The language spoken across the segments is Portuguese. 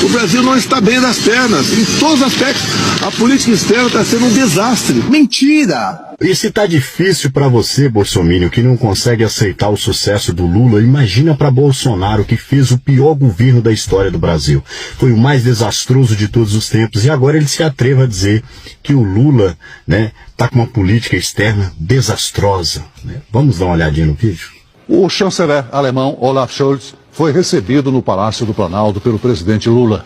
O Brasil não está bem das pernas, em todos os aspectos. A política externa está sendo um desastre. Mentira! E se tá difícil para você, bolsominion, que não consegue aceitar o sucesso do Lula, imagina para Bolsonaro, que fez o pior governo da história do Brasil. Foi o mais desastroso de todos os tempos, e agora ele se atreve a dizer que o Lula, né, tá com uma política externa desastrosa, né? Vamos dar uma olhadinha no vídeo? O chanceler alemão Olaf Scholz foi recebido no Palácio do Planalto pelo presidente Lula.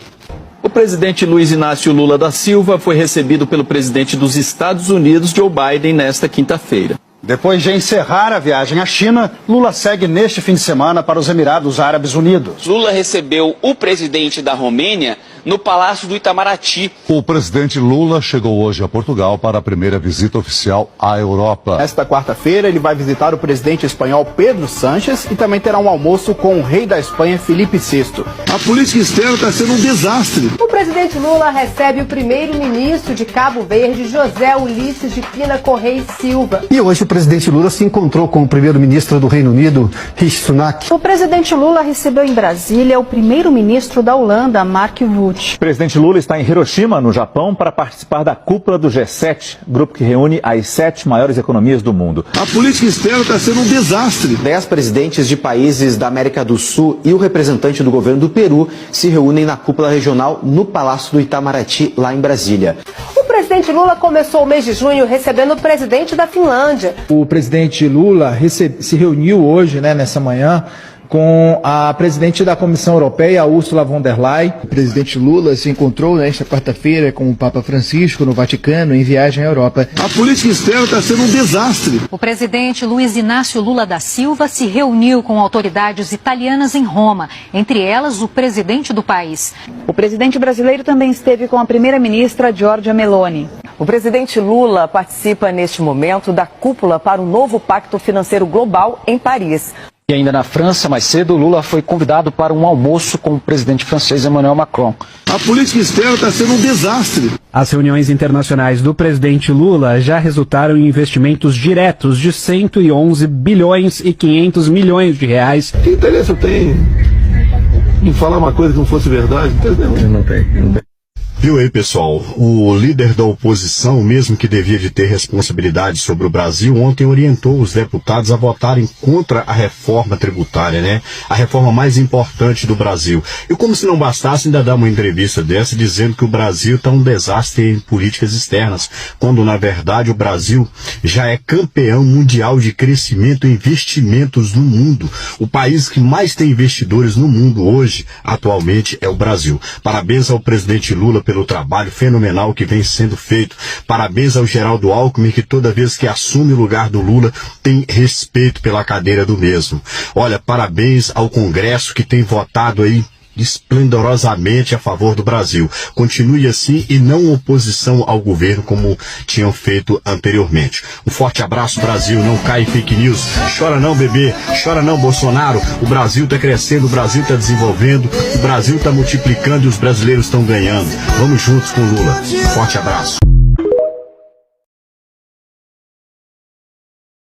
O presidente Luiz Inácio Lula da Silva foi recebido pelo presidente dos Estados Unidos, Joe Biden, nesta quinta-feira. Depois de encerrar a viagem à China, Lula segue neste fim de semana para os Emirados Árabes Unidos. Lula recebeu o presidente da Romênia no Palácio do Itamaraty. O presidente Lula chegou hoje a Portugal para a primeira visita oficial à Europa. Esta quarta-feira ele vai visitar o presidente espanhol Pedro Sánchez e também terá um almoço com o rei da Espanha, Felipe VI. A política externa está sendo um desastre. O presidente Lula recebe o primeiro-ministro de Cabo Verde, José Ulisses de Pina Correia e Silva. E hoje o presidente Lula se encontrou com o primeiro-ministro do Reino Unido, Rishi Sunak. O presidente Lula recebeu em Brasília o primeiro-ministro da Holanda, Mark Rutte. O presidente Lula está em Hiroshima, no Japão, para participar da cúpula do G7, grupo que reúne as 7 maiores economias do mundo. A política externa está sendo um desastre. 10 presidentes de países da América do Sul e o representante do governo do Peru se reúnem na cúpula regional no Palácio do Itamaraty, lá em Brasília. O presidente Lula começou o mês de junho recebendo o presidente da Finlândia. O presidente Lula se reuniu hoje, nessa manhã, com a presidente da Comissão Europeia, Ursula von der Leyen. O presidente Lula se encontrou nesta quarta-feira com o Papa Francisco no Vaticano em viagem à Europa. A política externa está sendo um desastre. O presidente Luiz Inácio Lula da Silva se reuniu com autoridades italianas em Roma, entre elas o presidente do país. O presidente brasileiro também esteve com a primeira-ministra Giorgia Meloni. O presidente Lula participa neste momento da cúpula para o novo Pacto Financeiro Global em Paris. E ainda na França, mais cedo, Lula foi convidado para um almoço com o presidente francês Emmanuel Macron. A política externa está sendo um desastre. As reuniões internacionais do presidente Lula já resultaram em investimentos diretos de 111 bilhões e 500 milhões de reais. Que interesse eu tenho em falar uma coisa que não fosse verdade? Não tem. Viu aí, pessoal? O líder da oposição, mesmo que devia de ter responsabilidade sobre o Brasil, ontem orientou os deputados a votarem contra a reforma tributária, né? A reforma mais importante do Brasil. E como se não bastasse, ainda dá uma entrevista dessa dizendo que o Brasil está um desastre em políticas externas, quando na verdade o Brasil já é campeão mundial de crescimento e investimentos no mundo. O país que mais tem investidores no mundo hoje, atualmente, é o Brasil. Parabéns ao presidente Lula pelo trabalho fenomenal que vem sendo feito. Parabéns ao Geraldo Alckmin, que toda vez que assume o lugar do Lula tem respeito pela cadeira do mesmo. Olha, parabéns ao Congresso que tem votado aí esplendorosamente a favor do Brasil. Continue assim e não oposição ao governo como tinham feito anteriormente. Um forte abraço, Brasil. Não cai em fake news. Chora não, bebê. Chora não, Bolsonaro. O Brasil está crescendo, o Brasil está desenvolvendo, o Brasil está multiplicando e os brasileiros estão ganhando. Vamos juntos com Lula. Forte abraço.